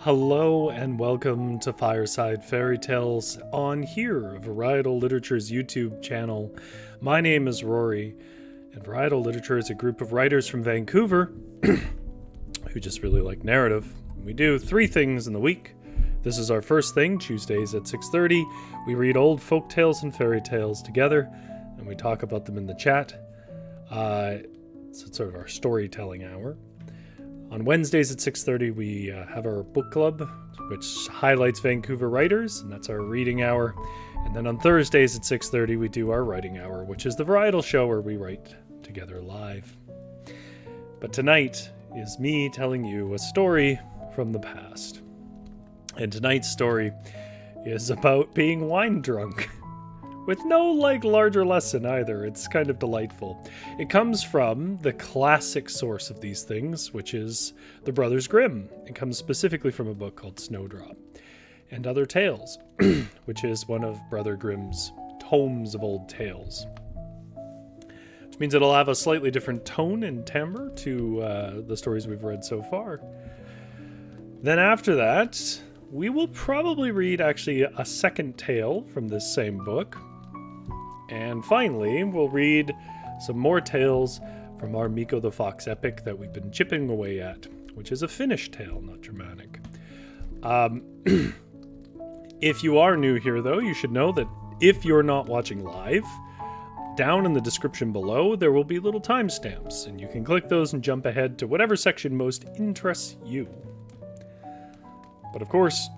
Hello and welcome to Fireside Fairytales on here, Varietal Literature's YouTube channel. My name is Rory, and Varietal Literature is a group of writers from Vancouver who just really like narrative. We do 3 things in the week. This is our first thing, Tuesdays at 6:30. We read old folk tales and fairy tales together, and we talk about them in the chat. So it's sort of our storytelling hour. On Wednesdays at 6:30, we have our book club, which highlights Vancouver writers, and that's our reading hour. And then on Thursdays at 6:30, we do our writing hour, which is the varietal show where we write together live. But tonight is me telling you a story from the past. And tonight's story is about being wine drunk. With no, larger lesson either. It's kind of delightful. It comes from the classic source of these things, which is the Brothers Grimm. It comes specifically from a book called Snowdrop and Other Tales, which is one of Brother Grimm's tomes of old tales. Which means it'll have a slightly different tone and timbre to the stories we've read so far. Then after that, we will probably read actually a second tale from this same book. And finally, we'll read some more tales from our Mikko the Fox epic that we've been chipping away at, which is a Finnish tale, not Germanic. If you are new here, though, you should know that if you're not watching live, down in the description below, there will be little timestamps, and you can click those and jump ahead to whatever section most interests you. But of course,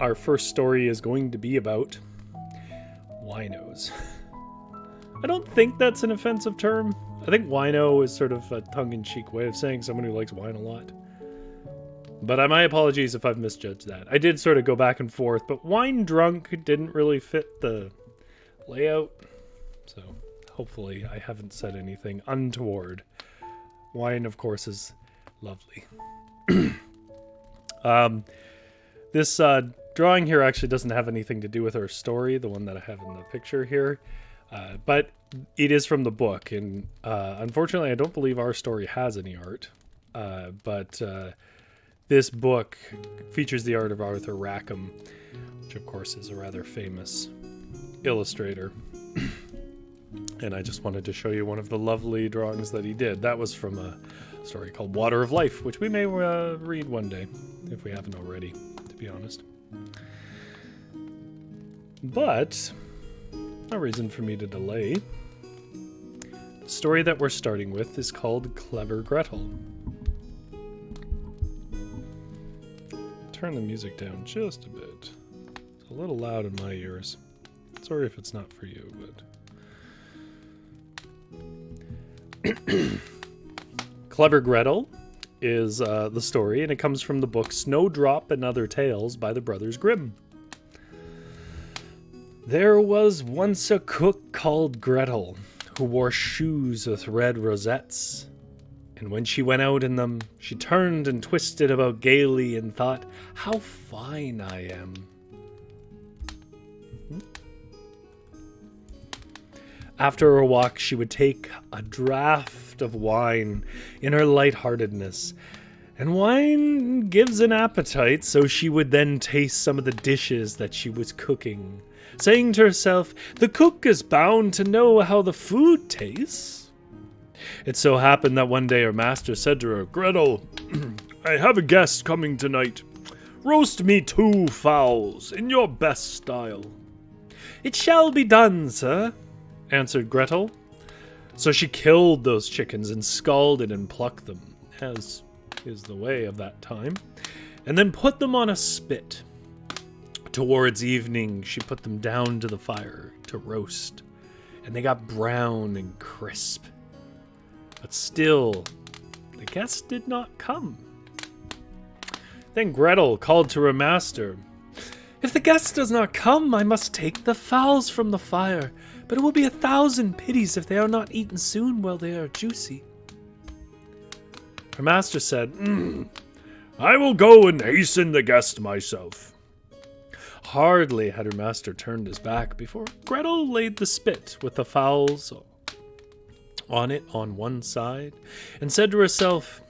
our first story is going to be about winos. I don't think that's an offensive term. I think wino is sort of a tongue-in-cheek way of saying someone who likes wine a lot. But my apologies if I've misjudged that. I did sort of go back and forth, but wine drunk didn't really fit the layout. So hopefully I haven't said anything untoward. Wine, of course, is lovely. This drawing here actually doesn't have anything to do with our story, the one that I have in the picture here. But it is from the book, and unfortunately I don't believe our story has any art. But this book features the art of Arthur Rackham, which of course is a rather famous illustrator. And I just wanted to show you one of the lovely drawings that he did. That was from a story called Water of Life, which we may read one day, if we haven't already, to be honest. But no reason for me to delay. The story that we're starting with is called Clever Grethel. Turn the music down just a bit. It's a little loud in my ears. Sorry if it's not for you, but... Clever Grethel is the story, and it comes from the book Snowdrop and Other Tales by the Brothers Grimm. There was once a cook called Grethel, who wore shoes with red rosettes. And when she went out in them, she turned and twisted about gaily and thought, "How fine I am." After her walk, she would take a draught of wine in her lightheartedness. And wine gives an appetite, so she would then taste some of the dishes that she was cooking, saying to herself, "The cook is bound to know how the food tastes." It so happened that one day her master said to her, "Grethel, I have a guest coming tonight. Roast me 2 fowls in your best style." "It shall be done, sir," answered Grethel. So she killed those chickens and scalded and plucked them, as is the way of that time, and then put them on a spit. Towards evening, she put them down to the fire to roast, and they got brown and crisp. But still, the guest did not come. Then Grethel called to her master, "If the guest does not come, I must take the fowls from the fire, but it will be 1,000 pities if they are not eaten soon while they are juicy." Her master said, "I will go and hasten the guest myself." Hardly had her master turned his back before Grethel laid the spit with the fowls on it on one side and said to herself,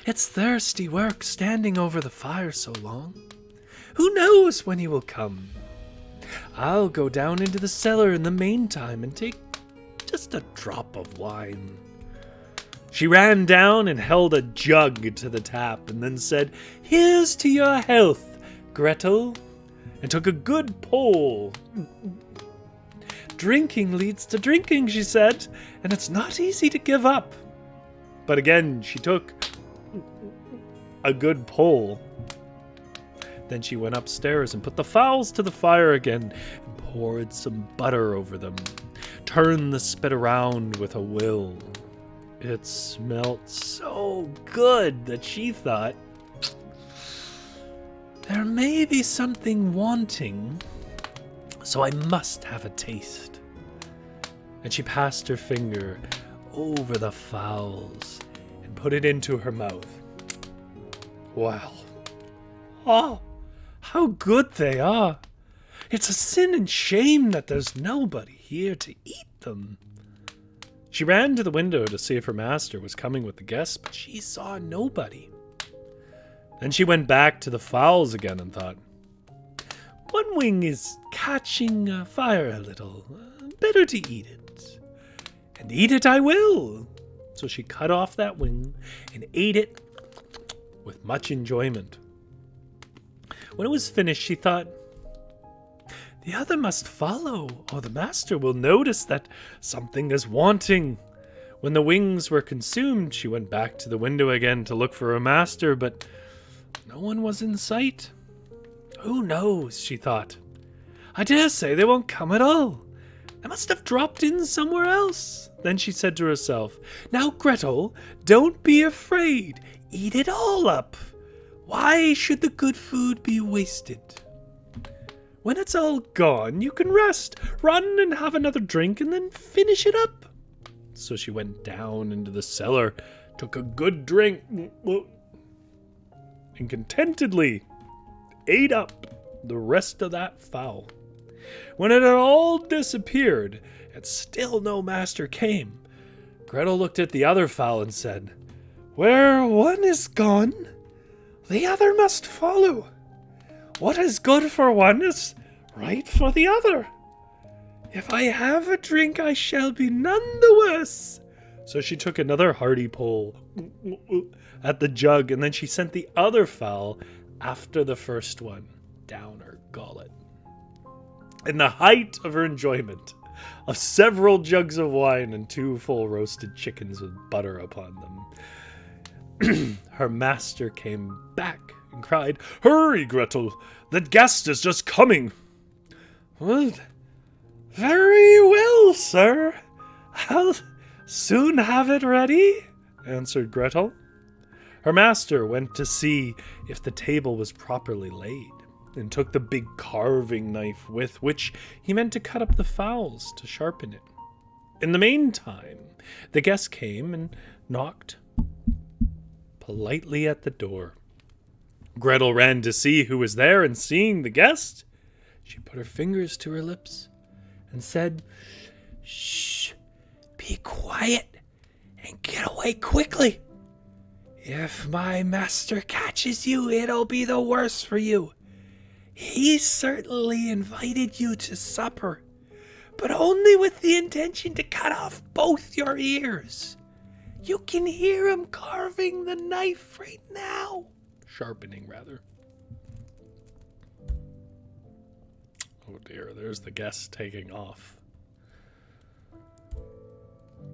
It's thirsty work standing over the fire so long. Who knows when he will come? I'll go down into the cellar in the meantime and take just a drop of wine." She ran down and held a jug to the tap and then said, "Here's to your health, Grethel," and took a good pull. "Drinking leads to drinking," she said, "and it's not easy to give up." But again she took a good pull. Then she went upstairs and put the fowls to the fire again and poured some butter over them, turned the spit around with a will. It smelt so good that she thought, "There may be something wanting, so I must have a taste." And she passed her finger over the fowls and put it into her mouth. Wow. Oh, how good they are. It's a sin and shame that there's nobody here to eat them. She ran to the window to see if her master was coming with the guests, but she saw nobody. Then she went back to the fowls again and thought, "One wing is catching fire a little. Better to eat it. And eat it I will." So she cut off that wing and ate it with much enjoyment. When it was finished, she thought, "The other must follow, or the master will notice that something is wanting." When the wings were consumed, she went back to the window again to look for her master, but no one was in sight. "Who knows?" she thought. "I dare say they won't come at all. I must have dropped in somewhere else." Then she said to herself, "Now, Grethel, don't be afraid. Eat it all up. Why should the good food be wasted? When it's all gone, you can rest, run and have another drink, and then finish it up." So she went down into the cellar, took a good drink, and contentedly ate up the rest of that fowl. When it had all disappeared, and still no master came, Grethel looked at the other fowl and said, "Where one is gone, the other must follow. What is good for one is right for the other. If I have a drink, I shall be none the worse." So she took another hearty pull at the jug, and then she sent the other fowl after the first one down her gullet. In the height of her enjoyment of several jugs of wine and 2 full roasted chickens with butter upon them, her master came back and cried, "Hurry, Grethel, the guest is just coming." "Well, very well, sir. I'll soon have it ready," answered Grethel. Her master went to see if the table was properly laid, and took the big carving knife with which he meant to cut up the fowls to sharpen it. In the meantime, the guest came and knocked politely at the door. Grethel ran to see who was there, and seeing the guest, she put her fingers to her lips and said, "Shh, be quiet and get away quickly. If my master catches you, it'll be the worse for you. He certainly invited you to supper, but only with the intention to cut off both your ears. You can hear him carving the knife right now." Sharpening, rather. Oh dear, there's the guest taking off.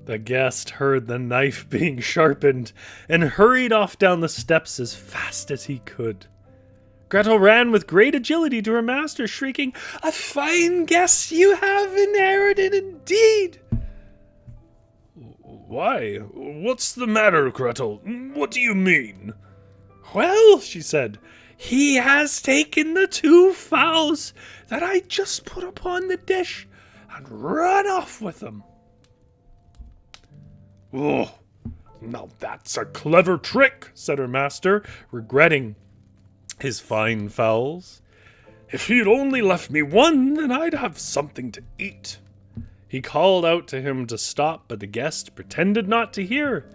The guest heard the knife being sharpened and hurried off down the steps as fast as he could. Grethel ran with great agility to her master, shrieking, "A fine guest you have inherited indeed!" "Why, what's the matter, Grethel? What do you mean?" "Well," she said, "he has taken the 2 fowls that I just put upon the dish and run off with them." "Oh, now that's a clever trick," said her master, regretting his fine fowls. "If he'd only left me one, then I'd have something to eat." He called out to him to stop, but the guest pretended not to hear.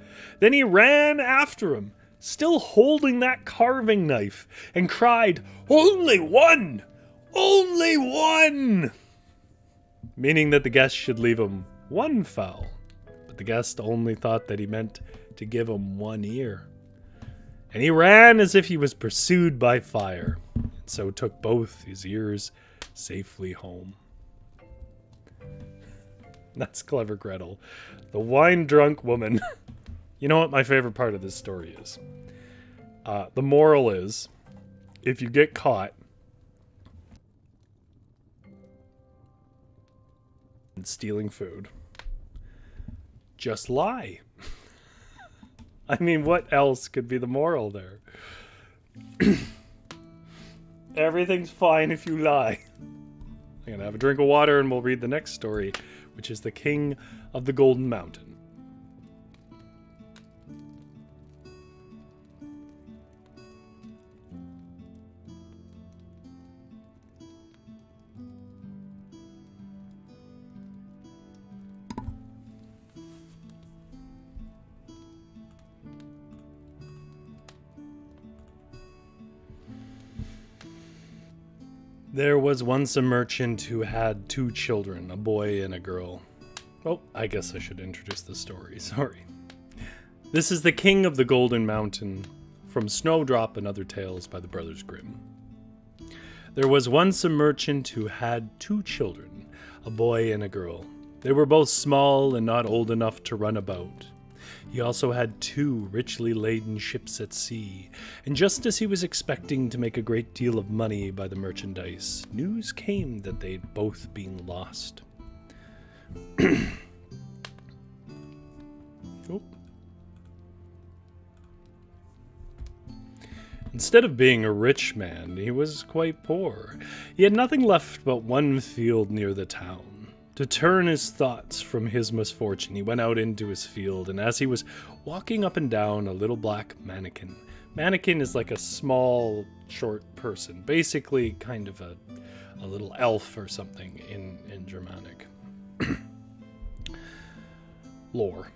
Then he ran after him, still holding that carving knife, and cried, "Only one! Only one!" Meaning that the guest should leave him one fowl. But the guest only thought that he meant to give him one ear. And he ran as if he was pursued by fire, and so took both his ears safely home. That's clever, Grethel. The wine-drunk woman. You know what my favorite part of this story is? The moral is, if you get caught stealing food, just lie. I mean, what else could be the moral there? Everything's fine if you lie. I'm going to have a drink of water and we'll read the next story, which is the King of the Golden Mountain. There was once a merchant who had 2 children, a boy and a girl. Oh, I guess I should introduce the story, sorry. This is the King of the Golden Mountain, from Snowdrop and Other Tales by the Brothers Grimm. There was once a merchant who had 2 children, a boy and a girl. They were both small and not old enough to run about. He also had 2 richly laden ships at sea, and just as he was expecting to make a great deal of money by the merchandise, news came that they'd both been lost. Instead of being a rich man, he was quite poor. He had nothing left but one field near the town. To turn his thoughts from his misfortune, he went out into his field, and as he was walking up and down, a little black mannequin. Mannequin is like a small, short person, basically kind of a little elf or something in Germanic lore.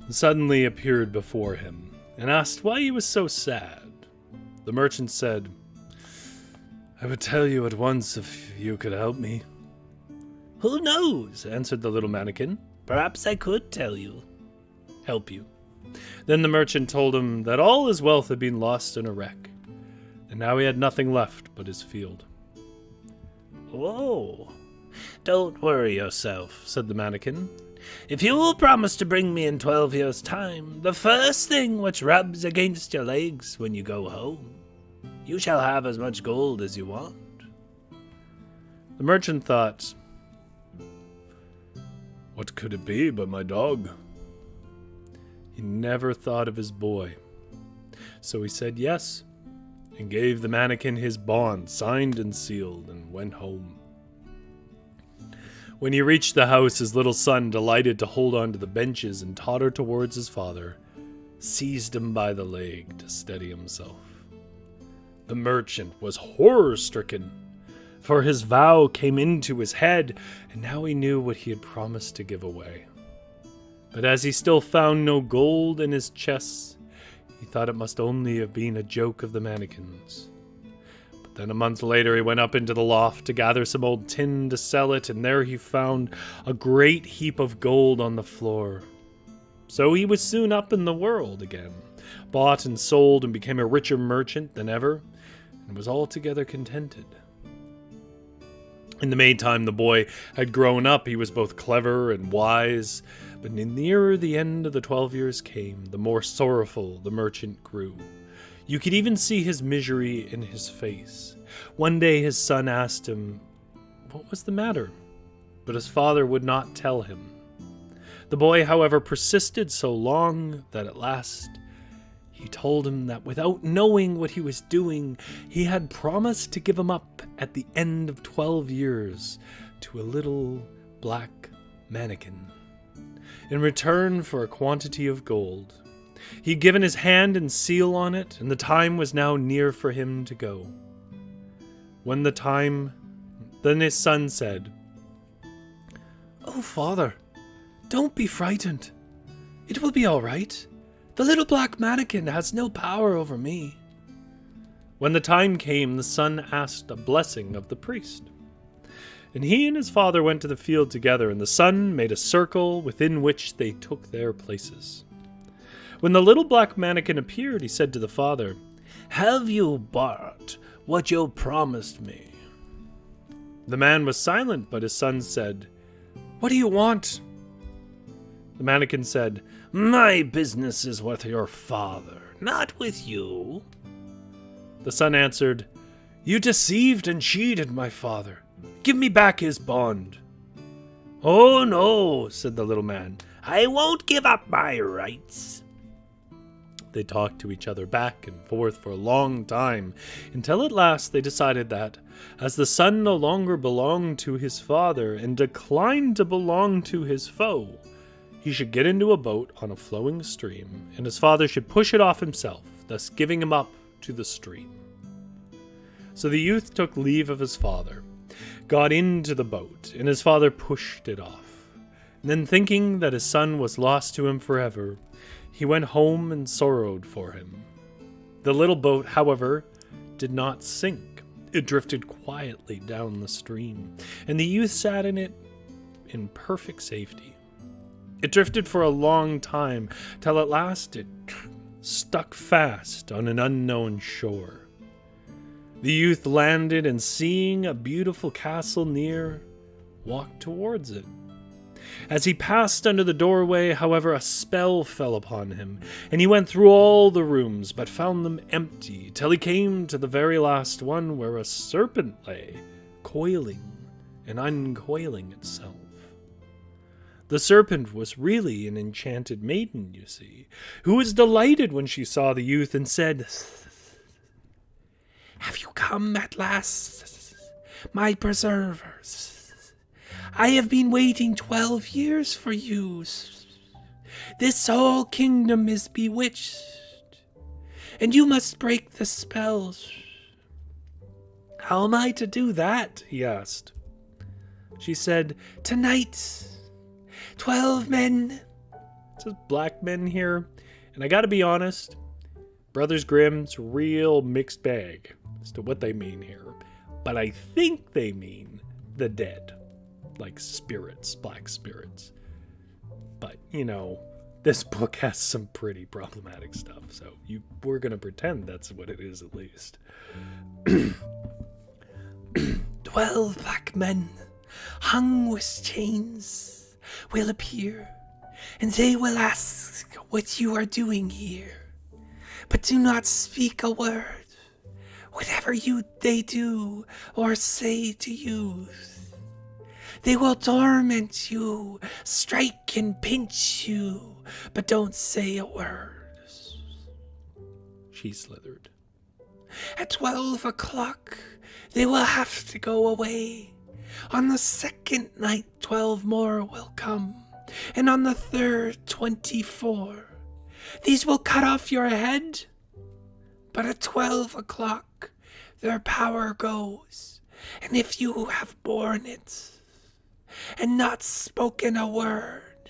Suddenly appeared before him, and asked why he was so sad. The merchant said, "I would tell you at once if you could help me." "Who knows?" answered the little mannequin. "Perhaps I could tell you. Help you." Then the merchant told him that all his wealth had been lost in a wreck, and now he had nothing left but his field. "Oh, don't worry yourself," said the mannequin. "If you will promise to bring me in 12 years' time the first thing which rubs against your legs when you go home, you shall have as much gold as you want." The merchant thought, what could it be but my dog? He never thought of his boy. So he said yes, and gave the mannequin his bond, signed and sealed, and went home. When he reached the house, his little son, delighted to hold on to the benches and totter towards his father, seized him by the leg to steady himself. The merchant was horror-stricken, for his vow came into his head, and now he knew what he had promised to give away. But as he still found no gold in his chests, he thought it must only have been a joke of the mannequins. But then a month later he went up into the loft to gather some old tin to sell it, and there he found a great heap of gold on the floor. So he was soon up in the world again, bought and sold, and became a richer merchant than ever, and was altogether contented. In the meantime, the boy had grown up. He was both clever and wise, but the nearer the end of the 12 years came, the more sorrowful the merchant grew. You could even see his misery in his face. One day his son asked him what was the matter, but his father would not tell him. The boy, however, persisted so long that at last he told him that without knowing what he was doing, he had promised to give him up at the end of 12 years to a little black mannequin, in return for a quantity of gold. He'd given his hand and seal on it, and the time was now near for him to go. Then his son said, "Oh, father, don't be frightened. It will be all right. The little black mannequin has no power over me. When the time came, the son asked a blessing of the priest. And he and his father went to the field together, and the son made a circle within which they took their places. When the little black mannequin appeared, he said to the father, "Have you bought what you promised me?" The man was silent, but his son said, "What do you want?" The mannequin said, "My business is with your father, not with you." The son answered, "You deceived and cheated my father. Give me back his bond." "Oh no," said the little man. "I won't give up my rights." They talked to each other back and forth for a long time, until at last they decided that, as the son no longer belonged to his father and declined to belong to his foe, he should get into a boat on a flowing stream, and his father should push it off himself, thus giving him up to the stream. So the youth took leave of his father, got into the boat, and his father pushed it off. And then, thinking that his son was lost to him forever, he went home and sorrowed for him. The little boat, however, did not sink. It drifted quietly down the stream, and the youth sat in it in perfect safety. It drifted for a long time, till at last it stuck fast on an unknown shore. The youth landed, and seeing a beautiful castle near, walked towards it. As he passed under the doorway, however, a spell fell upon him, and he went through all the rooms, but found them empty, till he came to the very last one, where a serpent lay, coiling and uncoiling itself. The serpent was really an enchanted maiden, you see, who was delighted when she saw the youth, and said, "Have you come at last, my preservers? I have been waiting 12 years for you. This whole kingdom is bewitched, and you must break the spells." "How am I to do that?" he asked. She said, "Tonight, 12 men." It says black men here, and I gotta be honest, Brothers Grimm's real mixed bag as to what they mean here. But I think they mean the dead. Like spirits, black spirits. But, this book has some pretty problematic stuff, so we're going to pretend that's what it is at least. 12 black men, hung with chains, will appear, and they will ask what you are doing here. But do not speak a word, whatever they do or say to you. They will torment you, strike and pinch you, but don't say a word. She slithered. At 12 o'clock, they will have to go away. On the second night, 12 more will come, and on the third, 24. These will cut off your head, but at 12 o'clock, their power goes, and if you have borne it, and not spoken a word,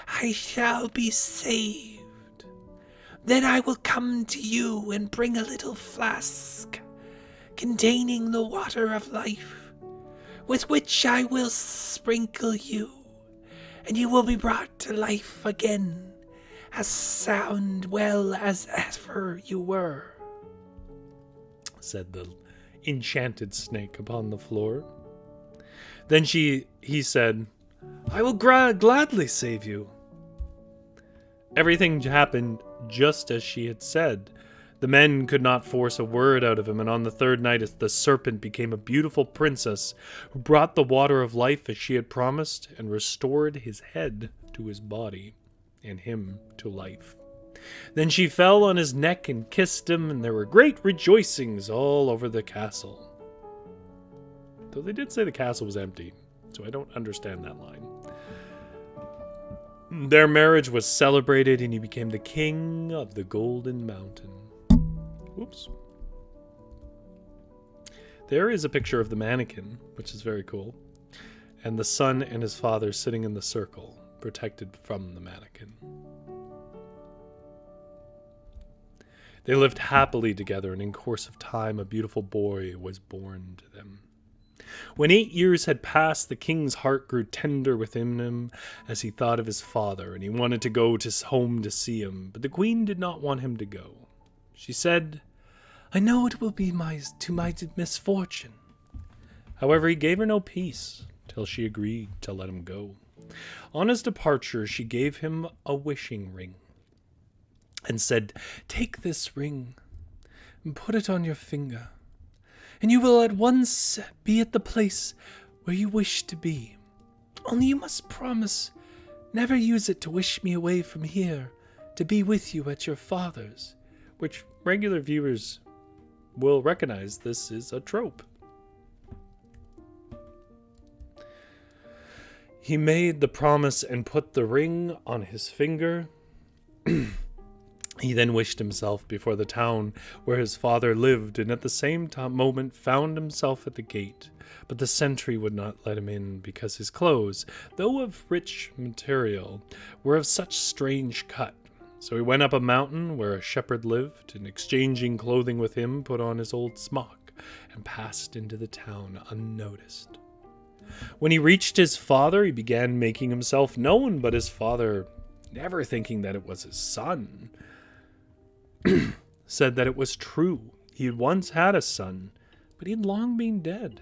I shall be saved. Then I will come to you and bring a little flask containing the water of life, with which I will sprinkle you, and you will be brought to life again, as sound well as ever you were," said the enchanted snake upon the floor. Then he said, "I will gladly save you." Everything happened just as she had said. The men could not force a word out of him, and on the third night the serpent became a beautiful princess who brought the water of life as she had promised and restored his head to his body and him to life. Then she fell on his neck and kissed him, and there were great rejoicings all over the castle. Though they did say the castle was empty, so I don't understand that line. Their marriage was celebrated, and he became the king of the Golden Mountain. Whoops. There is a picture of the mannequin, which is very cool, and the son and his father sitting in the circle, protected from the mannequin. They lived happily together, and in course of time a beautiful boy was born to them. When 8 years had passed, the king's heart grew tender within him as he thought of his father, and he wanted to go to his home to see him, but the queen did not want him to go. She said, "I know it will be to my misfortune." However, he gave her no peace till she agreed to let him go. On his departure, she gave him a wishing ring and said, "Take this ring and put it on your finger, and you will at once be at the place where you wish to be. Only you must promise never use it to wish me away from here, to be with you at your father's," which regular viewers will recognize this is a trope. He made the promise and put the ring on his finger. He then wished himself before the town where his father lived, and at the same moment found himself at the gate. But the sentry would not let him in, because his clothes, though of rich material, were of such strange cut. So he went up a mountain where a shepherd lived, and exchanging clothing with him, put on his old smock, and passed into the town unnoticed. When he reached his father, he began making himself known, but his father, never thinking that it was his son, said that it was true. He had once had a son, but he had long been dead.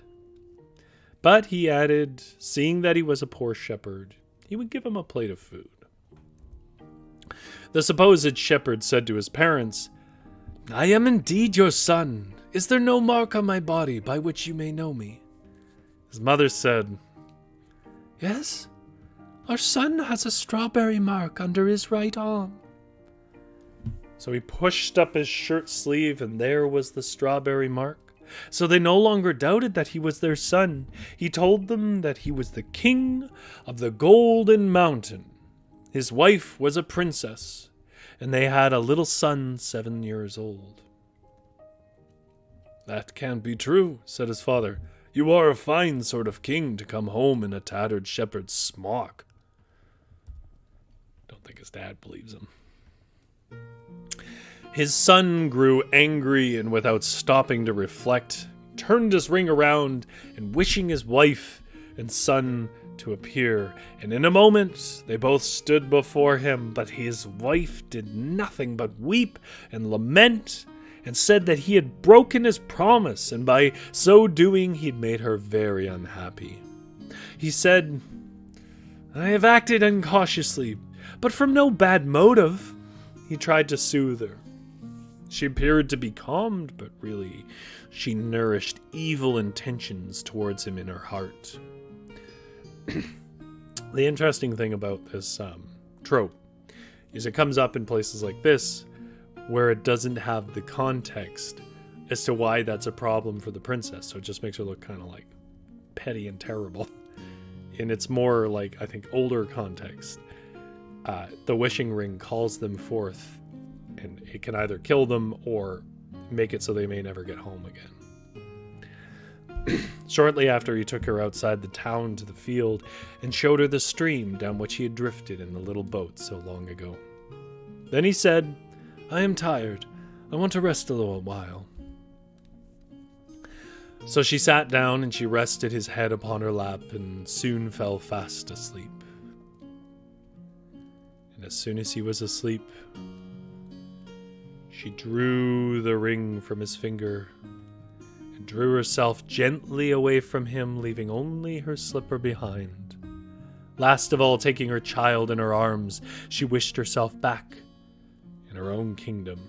But he added, seeing that he was a poor shepherd, he would give him a plate of food. The supposed shepherd said to his parents, "I am indeed your son. Is there no mark on my body by which you may know me?" His mother said, "Yes, our son has a strawberry mark under his right arm." So he pushed up his shirt sleeve, and there was the strawberry mark. So they no longer doubted that he was their son. He told them that he was the king of the Golden Mountain. His wife was a princess, and they had a little son 7 years old. "That can't be true," said his father. "You are a fine sort of king to come home in a tattered shepherd's smock." Don't think his dad believes him. His son grew angry, and without stopping to reflect, turned his ring around and wishing his wife and son to appear. And in a moment they both stood before him, but his wife did nothing but weep and lament, and said that he had broken his promise, and by so doing he had made her very unhappy. He said, "I have acted incautiously, but from no bad motive." He tried to soothe her. She appeared to be calmed, but really she nourished evil intentions towards him in her heart. The interesting thing about this trope is it comes up in places like this, where it doesn't have the context as to why that's a problem for the princess. So it just makes her look kind of like petty and terrible. And it's more like, I think, older context. The wishing ring calls them forth, and it can either kill them or make it so they may never get home again. Shortly after, he took her outside the town to the field and showed her the stream down which he had drifted in the little boat so long ago. Then he said, "I am tired. I want to rest a little while." So she sat down, and she rested his head upon her lap, and soon fell fast asleep. And as soon as he was asleep, she drew the ring from his finger and drew herself gently away from him, leaving only her slipper behind. Last of all, taking her child in her arms, she wished herself back in her own kingdom.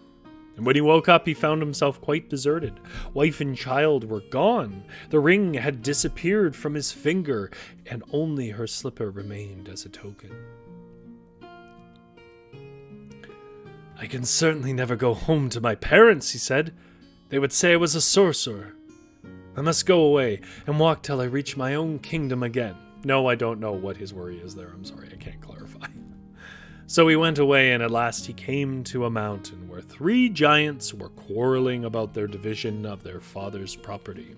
And when he woke up, he found himself quite deserted. Wife and child were gone. The ring had disappeared from his finger, and only her slipper remained as a token. "I can certainly never go home to my parents," he said. "They would say I was a sorcerer. I must go away and walk till I reach my own kingdom again." No, I don't know what his worry is there. I'm sorry, I can't clarify. So he went away, and at last he came to a mountain where 3 giants were quarreling about their division of their father's property.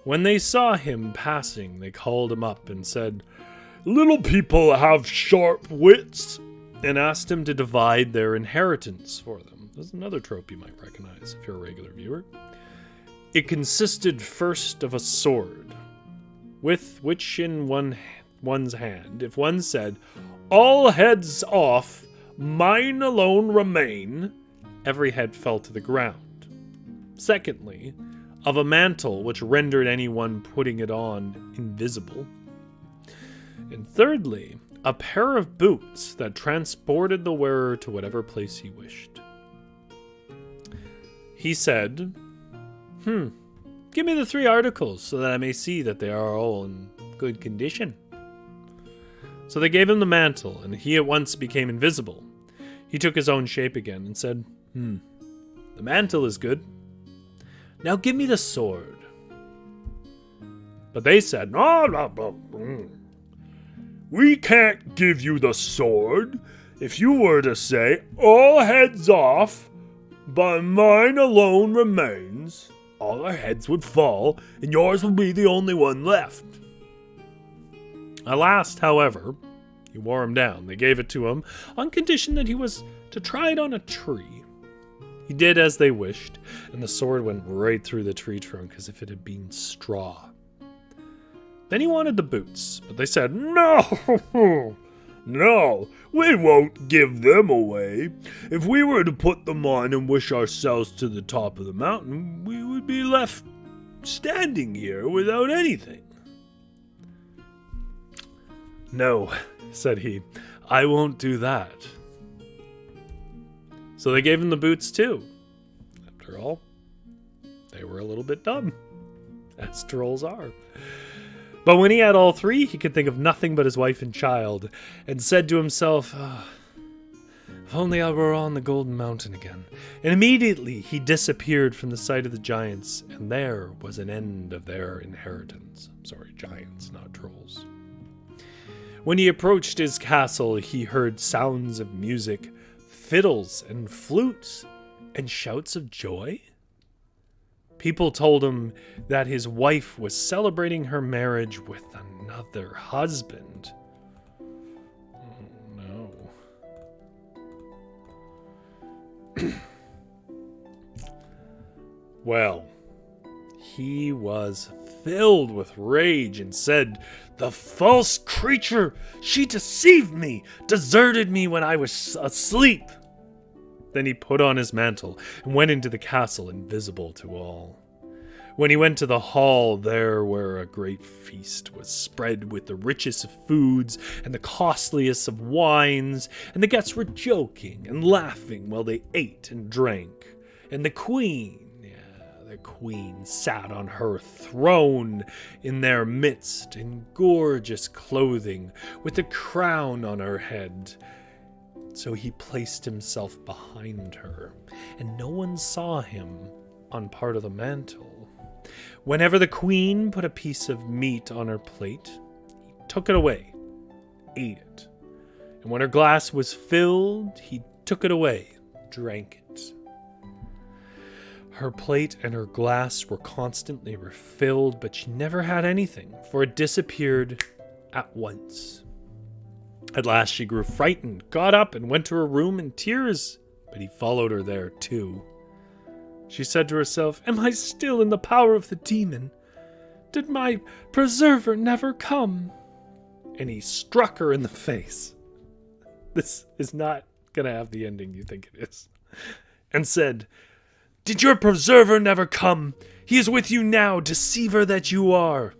When they saw him passing, they called him up and said, "Little people have sharp wits," and asked him to divide their inheritance for them. This is another trope you might recognize if you're a regular viewer. It consisted first of a sword, with which in one's hand, if one said, "All heads off, mine alone remain," every head fell to the ground. Secondly, of a mantle which rendered anyone putting it on invisible. And thirdly, a pair of boots that transported the wearer to whatever place he wished. He said, give me the 3 articles so that I may see that they are all in good condition. So they gave him the mantle, and he at once became invisible. He took his own shape again and said, the mantle is good. Now give me the sword. But they said, no. We can't give you the sword. If you were to say, all heads off, but mine alone remains, all our heads would fall, and yours would be the only one left. At last, however, he wore him down. They gave it to him on condition that he was to try it on a tree. He did as they wished, and the sword went right through the tree trunk as if it had been straw. Then he wanted the boots, but they said, No, we won't give them away. If we were to put them on and wish ourselves to the top of the mountain, we would be left standing here without anything. No, said he, I won't do that. So they gave him the boots too. After all, they were a little bit dumb, as trolls are. But when he had all 3, he could think of nothing but his wife and child, and said to himself, if only I were on the Golden Mountain again. And immediately he disappeared from the sight of the giants, and there was an end of their inheritance. Sorry, giants, not trolls. When he approached his castle, he heard sounds of music, fiddles and flutes, and shouts of joy. People told him that his wife was celebrating her marriage with another husband. Oh, no. Well, he was filled with rage and said, "The false creature! She deceived me, deserted me when I was asleep." Then he put on his mantle and went into the castle, invisible to all. When he went to the hall, there where a great feast was spread with the richest of foods and the costliest of wines, and the guests were joking and laughing while they ate and drank. And the queen sat on her throne in their midst in gorgeous clothing, with a crown on her head. So he placed himself behind her, and no one saw him on part of the mantle. Whenever the queen put a piece of meat on her plate, he took it away, ate it. And when her glass was filled, he took it away, drank it. Her plate and her glass were constantly refilled, but she never had anything, for it disappeared at once. At last she grew frightened, got up, and went to her room in tears, but he followed her there too. She said to herself, "Am I still in the power of the demon? Did my preserver never come?" And he struck her in the face. This is not going to have the ending you think it is. And said, "Did your preserver never come? He is with you now, deceiver that you are.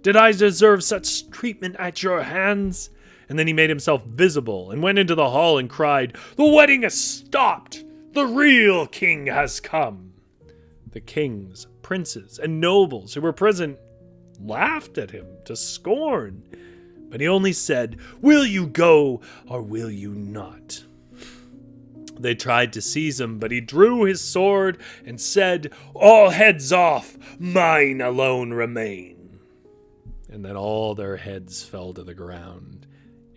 Did I deserve such treatment at your hands?" And then he made himself visible and went into the hall and cried, "The wedding is stopped! The real king has come!" The kings, princes, and nobles who were present laughed at him to scorn, but he only said, "Will you go or will you not?" They tried to seize him, but he drew his sword and said, "All heads off, mine alone remain." And then all their heads fell to the ground,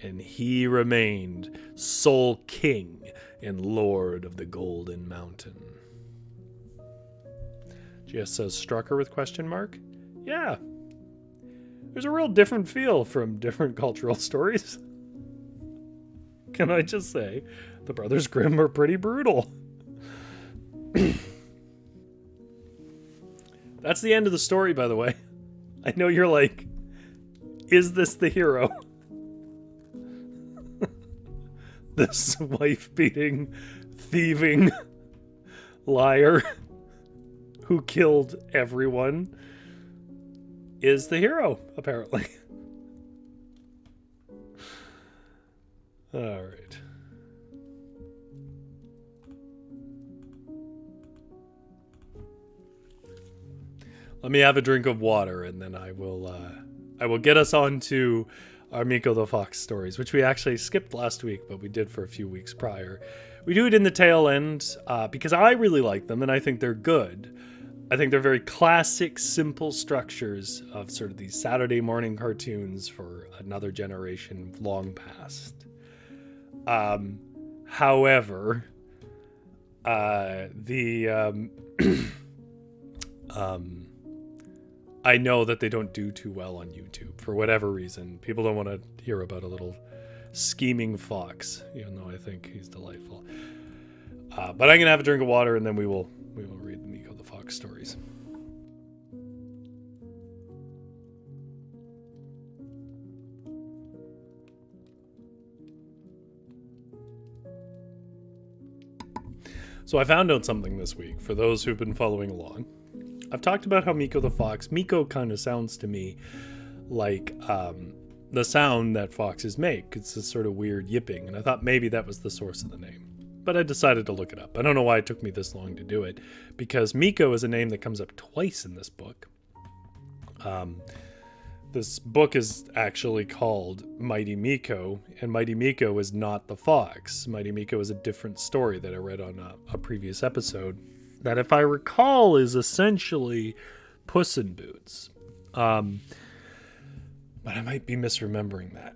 and he remained sole king and lord of the Golden Mountain. Just says struck her with question mark? Yeah. There's a real different feel from different cultural stories. Can I just say, the Brothers Grimm are pretty brutal. That's the end of the story, by the way. I know you're like, is this the hero? This wife-beating, thieving liar who killed everyone is the hero, apparently. All right. Let me have a drink of water, and then I will get us on to our Mikko the Fox stories, which we actually skipped last week, but we did for a few weeks prior. We do it in the tail end because I really like them, and I think they're good. I think they're very classic, simple structures of sort of these Saturday morning cartoons for another generation long past. However, I know that they don't do too well on YouTube for whatever reason. People don't want to hear about a little scheming fox, even though I think he's delightful. But I'm gonna have a drink of water, and then we will read the Mikko the Fox stories. So I found out something this week for those who've been following along. I've talked about how Mikko the Fox, Mikko kind of sounds to me like the sound that foxes make. It's this sort of weird yipping, and I thought maybe that was the source of the name. But I decided to look it up. I don't know why it took me this long to do it, because Mikko is a name that comes up twice in this book. This book is actually called Mighty Mikko, and Mighty Mikko is not the fox. Mighty Mikko is a different story that I read on a previous episode that, if I recall, is essentially Puss in Boots. But I might be misremembering that.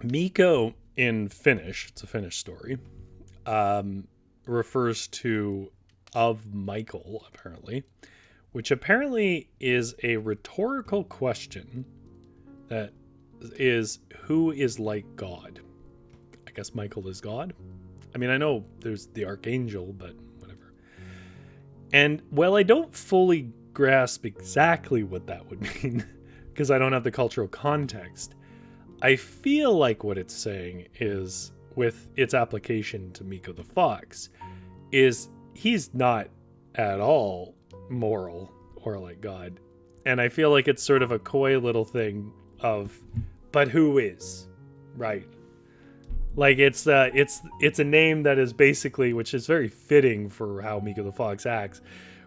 Mikko in Finnish, it's a Finnish story, refers to of Michael, apparently, which apparently is a rhetorical question that is, who is like God? I guess Michael is God. I mean, I know there's the archangel, but whatever. And while I don't fully grasp exactly what that would mean, because I don't have the cultural context, I feel like what it's saying is, with its application to Mikko the Fox, is he's not at all moral or like God. And I feel like it's sort of a coy little thing of, but who is? Right. Like it's a name that is basically, which is very fitting for how Mikko the Fox acts,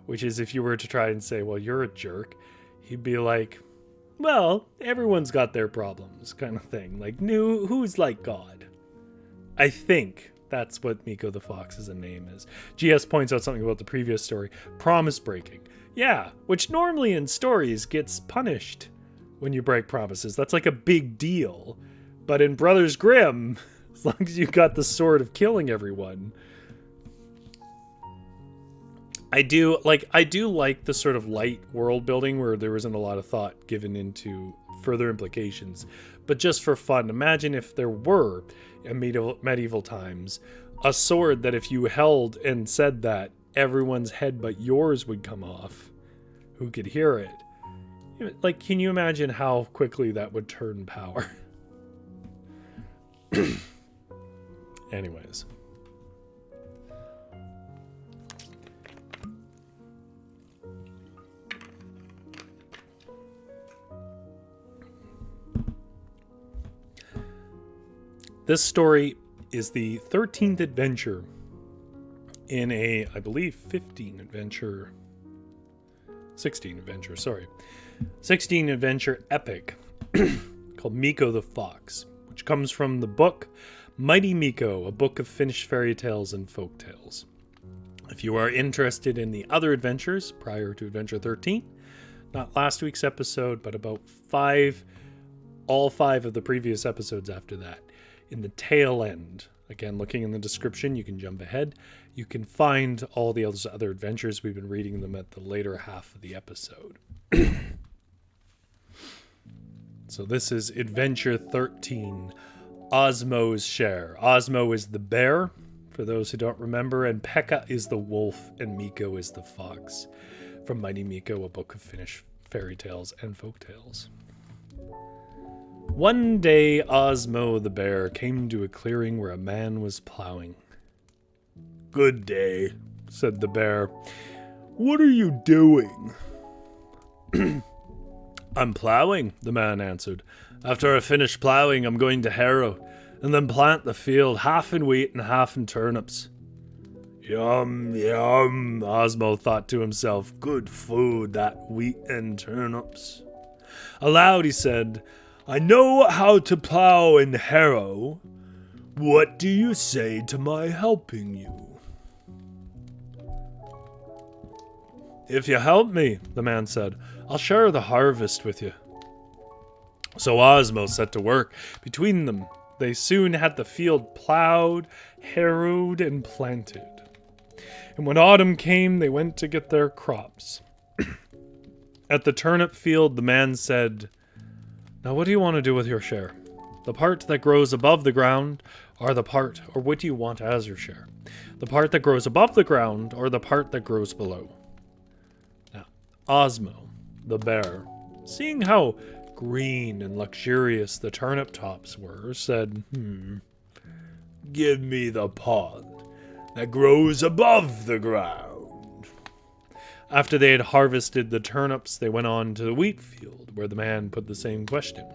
which is if you were to try and say, well, you're a jerk, he'd be like, well, everyone's got their problems, kind of thing. Like, who's like God? I think that's what Mikko the Fox as a name is. GS points out something about the previous story. Promise breaking. Yeah, which normally in stories gets punished when you break promises. That's like a big deal. But in Brothers Grimm, as long as you got the sword of killing everyone. I do like the sort of light world building where there isn't a lot of thought given into further implications. But just for fun, imagine if there were, in medieval times, a sword that if you held and said that, everyone's head but yours would come off, who could hear it. Like, can you imagine how quickly that would turn power? Anyways. This story is the 13th adventure in a, I believe, 16 adventure epic called Mikko the Fox, which comes from the book Mighty Mikko, a book of Finnish fairy tales and folk tales. If you are interested in the other adventures prior to Adventure 13, not last week's episode, but about all five of the previous episodes after that, in the tail end, again, looking in the description, you can jump ahead. You can find all the other adventures. We've been reading them at the later half of the episode. So this is Adventure 13, Osmo's Share. Osmo is the bear, for those who don't remember, and Pekka is the wolf and Mikko is the fox, from Mighty Mikko, a book of Finnish fairy tales and folk tales. One day, Osmo the bear came to a clearing where a man was plowing. "Good day," said the bear. "What are you doing?" "I'm plowing," the man answered. "After I finish plowing, I'm going to harrow, and then plant the field half in wheat and half in turnips." "Yum, yum," Osmo thought to himself. "Good food, that wheat and turnips." Aloud he said, "I know how to plow and harrow. What do you say to my helping you?" "If you help me," the man said, "I'll share the harvest with you." So Osmo set to work. Between them, they soon had the field plowed, harrowed, and planted. And when autumn came, they went to get their crops. At the turnip field, the man said, "Now what do you want to do with your share? The part that grows above the ground, or what do you want as your share? The part that grows above the ground, or the part that grows below?" Now, Osmo, the bear, seeing how green and luxurious the turnip tops were, said, "Give me the part that grows above the ground." After they had harvested the turnips, they went on to the wheat field, where the man put the same question.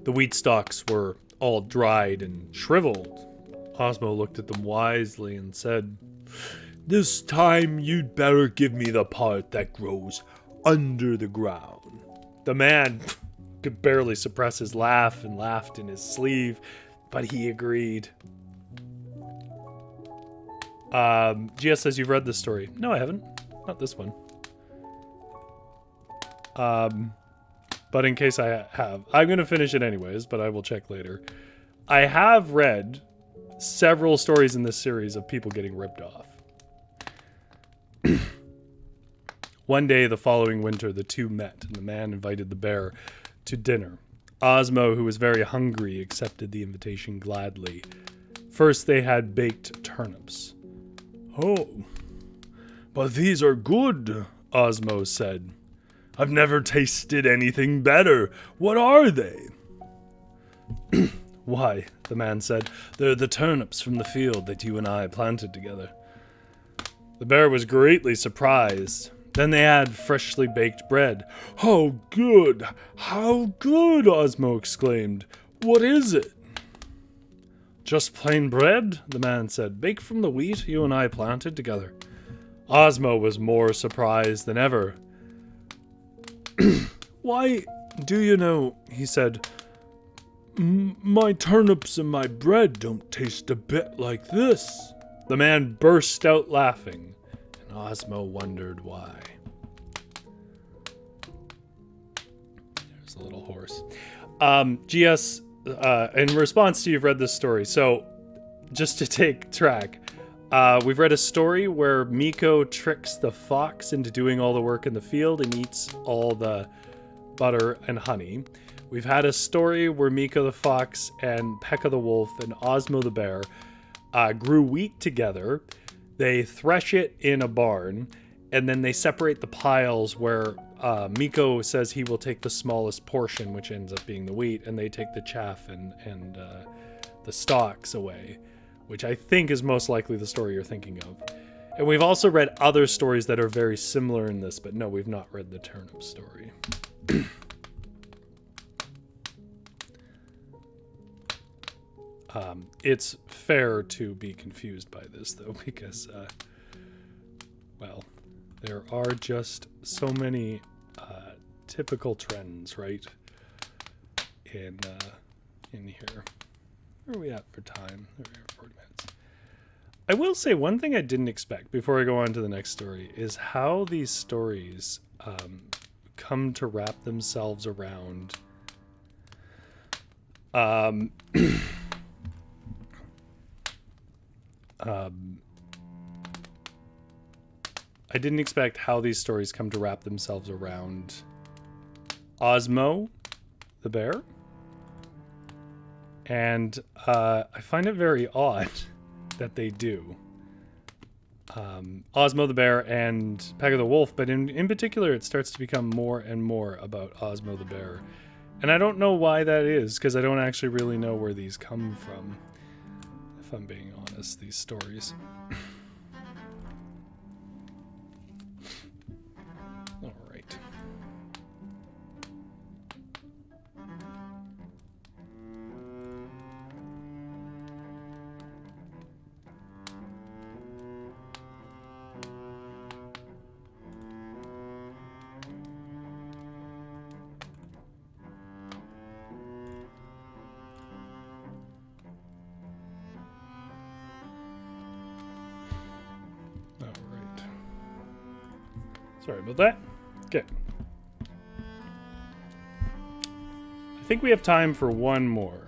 The wheat stalks were all dried and shriveled. Osmo looked at them wisely and said, "This time you'd better give me the part that grows under the ground." The man could barely suppress his laugh and laughed in his sleeve, but he agreed. GS says you've read this story. No, I haven't. Not this one. But in case I have, I'm going to finish it anyways, but I will check later. I have read several stories in this series of people getting ripped off. One day the following winter, the two met, and the man invited the bear to dinner. Osmo, who was very hungry, accepted the invitation gladly. First they had baked turnips. "Oh, but these are good," Osmo said. "I've never tasted anything better. What are they?" "Why," the man said, "they're the turnips from the field that you and I planted together." The bear was greatly surprised. Then they had freshly baked bread. "How good! How good!" Osmo exclaimed. "What is it?" "Just plain bread," the man said, "baked from the wheat you and I planted together." Osmo was more surprised than ever. "Why, do you know," he said, "my turnips and my bread don't taste a bit like this." The man burst out laughing, and Osmo wondered why. There's a little horse. GS, in response to you've read this story, so just to take track, we've read a story where Mikko tricks the fox into doing all the work in the field and eats all the butter and honey. We've had a story where Mikko the Fox and Pekka the Wolf and Osmo the Bear grew wheat together. They thresh it in a barn, and then they separate the piles where Mikko says he will take the smallest portion, which ends up being the wheat, and they take the chaff and the stalks away, which I think is most likely the story you're thinking of. And we've also read other stories that are very similar in this, but no, we've not read the turnip story. It's fair to be confused by this, though, because, well, there are just so many typical trends, right, in here. Where are we at for time? There we are, 40 minutes. I will say one thing I didn't expect before I go on to the next story is how these stories come to wrap themselves around I didn't expect how these stories come to wrap themselves around Osmo the bear, and I find it very odd that they do. Osmo the bear and Peggy the wolf, but in particular it starts to become more and more about Osmo the bear. And I don't know why that is, because I don't actually really know where these come from, if I'm being honest, these stories. Alright. Sorry about that. Okay. I think we have time for one more.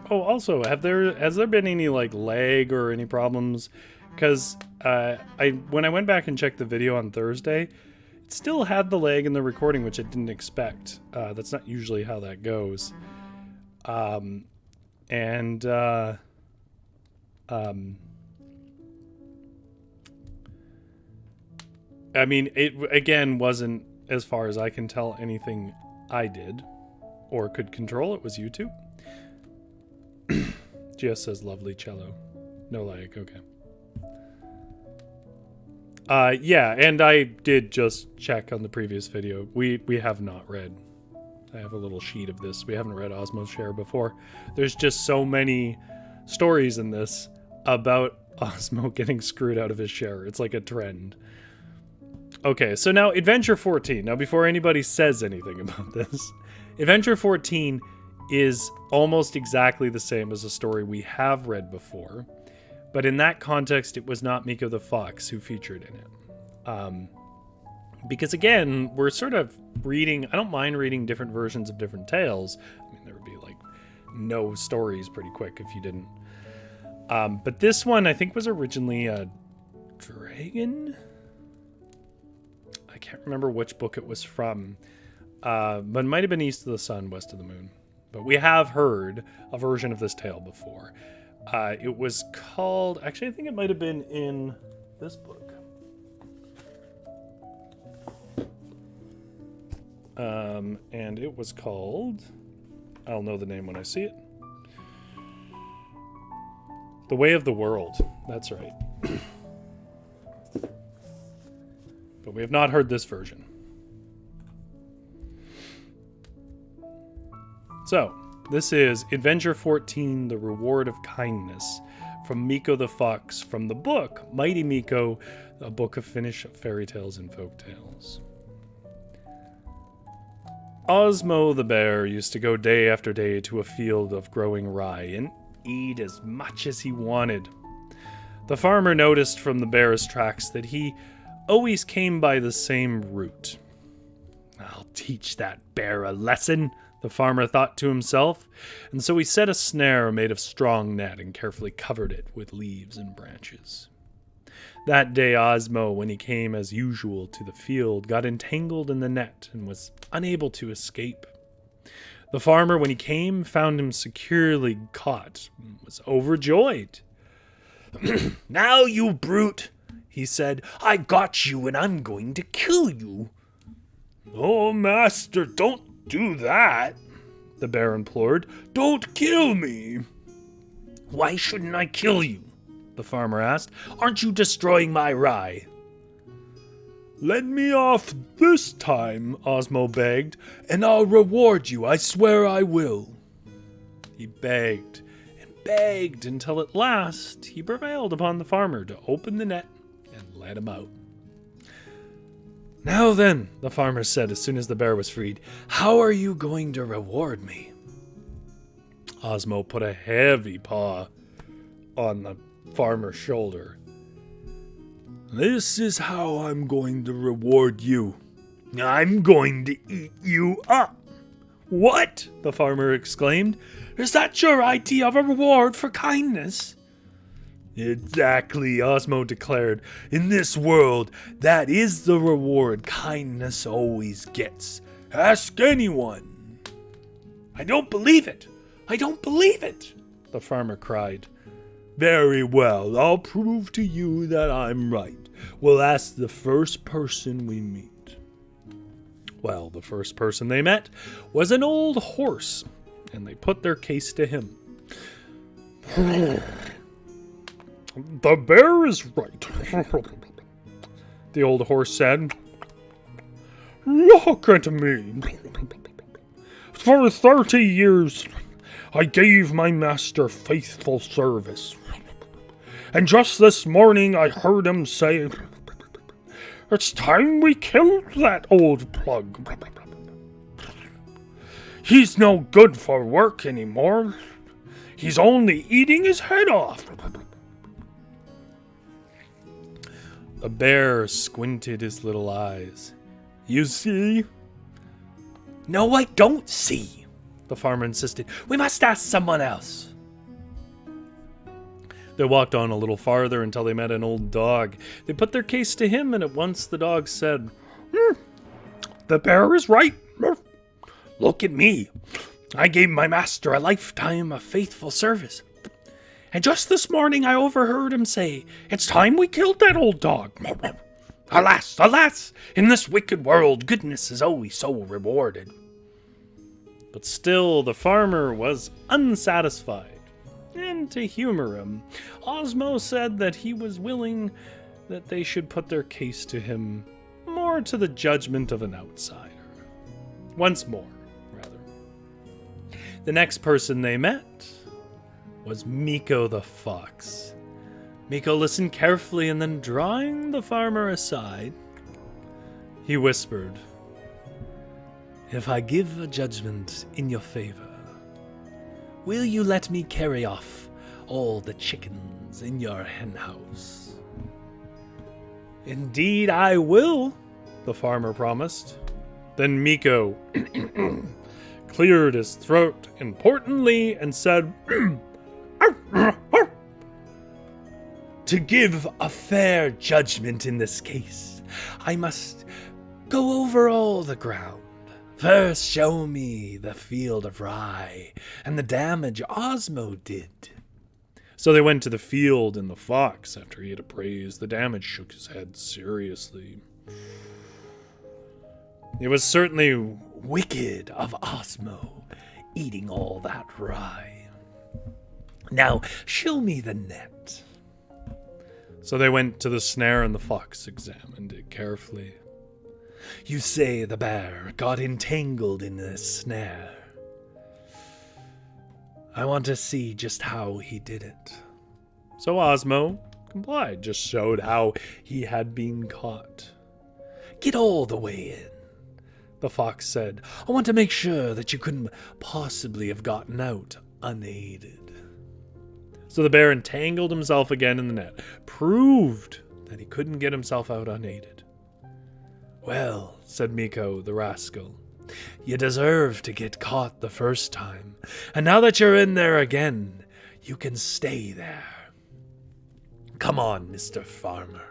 Oh, also, has there been any like lag or any problems? Because when I went back and checked the video on Thursday, it still had the lag in the recording, which I didn't expect. That's not usually how that goes. I mean, it again wasn't, as far as I can tell, anything I did or could control. It was YouTube. Just says lovely cello. No lag, okay. Yeah, and I did just check on the previous video. We have not read. I have a little sheet of this. We haven't read Osmo's share before. There's just so many stories in this about Osmo getting screwed out of his share. It's like a trend. Okay, so now Adventure 14. Now, before anybody says anything about this, Adventure 14 is almost exactly the same as a story we have read before. But in that context, it was not Mikko the Fox who featured in it. Because again, we're sort of reading, I don't mind reading different versions of different tales. I mean, there would be like no stories pretty quick if you didn't. But this one I think was originally a dragon? I can't remember which book it was from. But it might have been East of the Sun, West of the Moon. But we have heard a version of this tale before. It was called, actually I think it might have been in this book. And it was called, I'll know the name when I see it. The Way of the World. That's right. But we have not heard this version. So, this is Adventure 14, The Reward of Kindness, from Mikko the Fox, from the book Mighty Mikko, a book of Finnish fairy tales and folk tales. Osmo the bear used to go day after day to a field of growing rye and eat as much as he wanted. The farmer noticed from the bear's tracks that he always came by the same route. I'll teach that bear a lesson, the farmer thought to himself, and so he set a snare made of strong net and carefully covered it with leaves and branches. That day Osmo, when he came as usual to the field, got entangled in the net and was unable to escape. The farmer, when he came, found him securely caught and was overjoyed. "Now, you brute," he said, "I got you and I'm going to kill you." "Oh, master, don't do that," the bear implored. "Don't kill me." "Why shouldn't I kill you?" the farmer asked. "Aren't you destroying my rye?" "Let me off this time," Osmo begged, "and I'll reward you, I swear I will." He begged and begged until at last he prevailed upon the farmer to open the net and let him out. "Now then," the farmer said as soon as the bear was freed, "how are you going to reward me?" Osmo put a heavy paw on the farmer's shoulder. "This is how I'm going to reward you. I'm going to eat you up." "What?" the farmer exclaimed. "Is that your idea of a reward for kindness?" Exactly, Osmo declared. In this world, that is the reward kindness always gets. Ask anyone. I don't believe it. I don't believe it, the farmer cried. Very well, I'll prove to you that I'm right. We'll ask the first person we meet. Well, the first person they met was an old horse, and they put their case to him. The bear is right, the old horse said. Look at me. For 30 years, I gave my master faithful service. And just this morning I heard him say, it's time we killed that old plug. He's no good for work anymore. He's only eating his head off. The bear squinted his little eyes. You see? No, I don't see, the farmer insisted. We must ask someone else. They walked on a little farther until they met an old dog. They put their case to him, and at once the dog said, The bear is right. Look at me. I gave my master a lifetime of faithful service. And just this morning I overheard him say, it's time we killed that old dog. Alas, alas, in this wicked world, goodness is always so rewarded. But still, the farmer was unsatisfied. And to humor him, Osmo said that he was willing that they should put their case to him more to the judgment of an outsider. Once more, rather. The next person they met was Mikko the Fox. Mikko listened carefully, and then drawing the farmer aside, he whispered, If I give a judgment in your favor, will you let me carry off all the chickens in your henhouse? Indeed I will, the farmer promised. Then Mikko cleared his throat importantly and said, To give a fair judgment in this case, I must go over all the ground. First, show me the field of rye and the damage Osmo did. So they went to the field, and the fox, after he had appraised the damage, shook his head seriously. It was certainly wicked of Osmo, eating all that rye. Now, show me the net. So they went to the snare, and the fox examined it carefully. You say the bear got entangled in this snare. I want to see just how he did it. So Osmo complied, just showed how he had been caught. Get all the way in, the fox said. I want to make sure that you couldn't possibly have gotten out unaided. So the bear entangled himself again in the net, proved that he couldn't get himself out unaided. Well, said Mikko the rascal, you deserve to get caught the first time, and now that you're in there again, you can stay there. Come on, Mr. Farmer.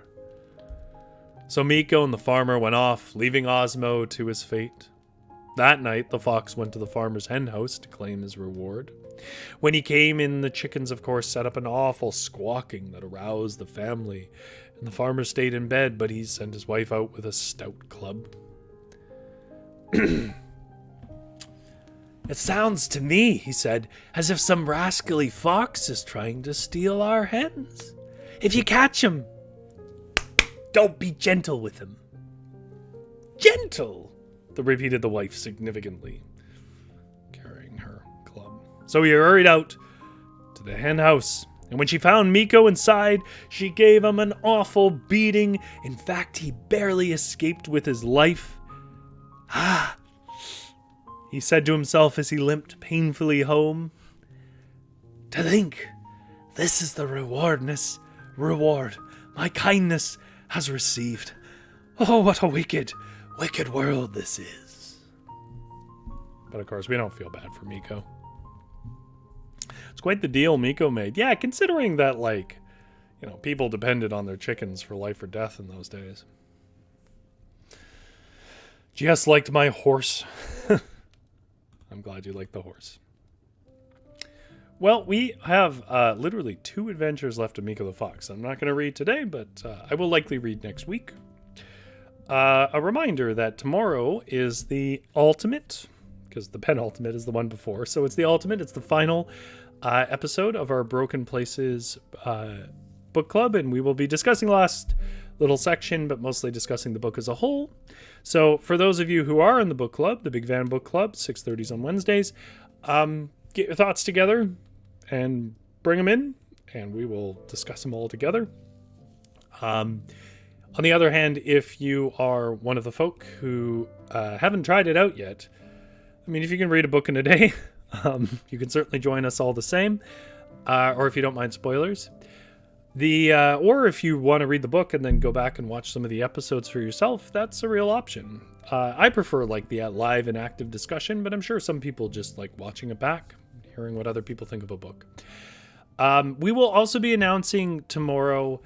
So Mikko and the farmer went off, leaving Osmo to his fate. That night, the fox went to the farmer's henhouse to claim his reward. When he came in, the chickens, of course, set up an awful squawking that aroused the family, and the farmer stayed in bed, but he sent his wife out with a stout club. It sounds to me, he said, as if some rascally fox is trying to steal our hens. If you catch him, don't be gentle with him. Gentle, repeated the wife significantly, carrying her club. So he hurried out to the hen house, and when she found Mikko inside, she gave him an awful beating. In fact, he barely escaped with his life. Ah, he said to himself as he limped painfully home. To think, this is the reward my kindness has received. Oh, what a wicked, wicked world this is. But of course, we don't feel bad for Mikko. It's quite the deal Mikko made. Yeah, considering that, people depended on their chickens for life or death in those days. Jess liked my horse. I'm glad you liked the horse. Well, we have literally 2 adventures left of Mikko the Fox. I'm not going to read today, but I will likely read next week. A reminder that tomorrow is the ultimate, because the penultimate is the one before. So it's the ultimate. It's the final episode of our Broken Places book club, and we will be discussing the last little section, but mostly discussing the book as a whole. So for those of you who are in the book club, the Big Van Book Club, 6:30 on Wednesdays, get your thoughts together and bring them in, and we will discuss them all together. On the other hand, if you are one of the folk who haven't tried it out yet, I mean, if you can read a book in a day, you can certainly join us all the same, or if you don't mind spoilers. Or if you want to read the book and then go back and watch some of the episodes for yourself, that's a real option. I prefer like the live and active discussion, but I'm sure some people just like watching it back, hearing what other people think of a book. We will also be announcing tomorrow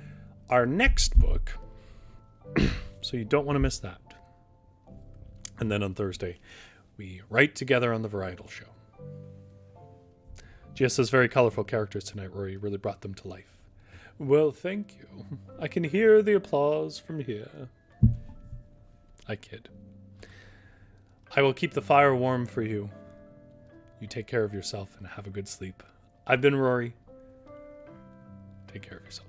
our next book, so you don't want to miss that. And then on Thursday, we write together on the Varietal Show. Jess has very colorful characters tonight, Rory. You really brought them to life. Well, thank you. I can hear the applause from here. I kid. I will keep the fire warm for you. You take care of yourself and have a good sleep. I've been Rory. Take care of yourself.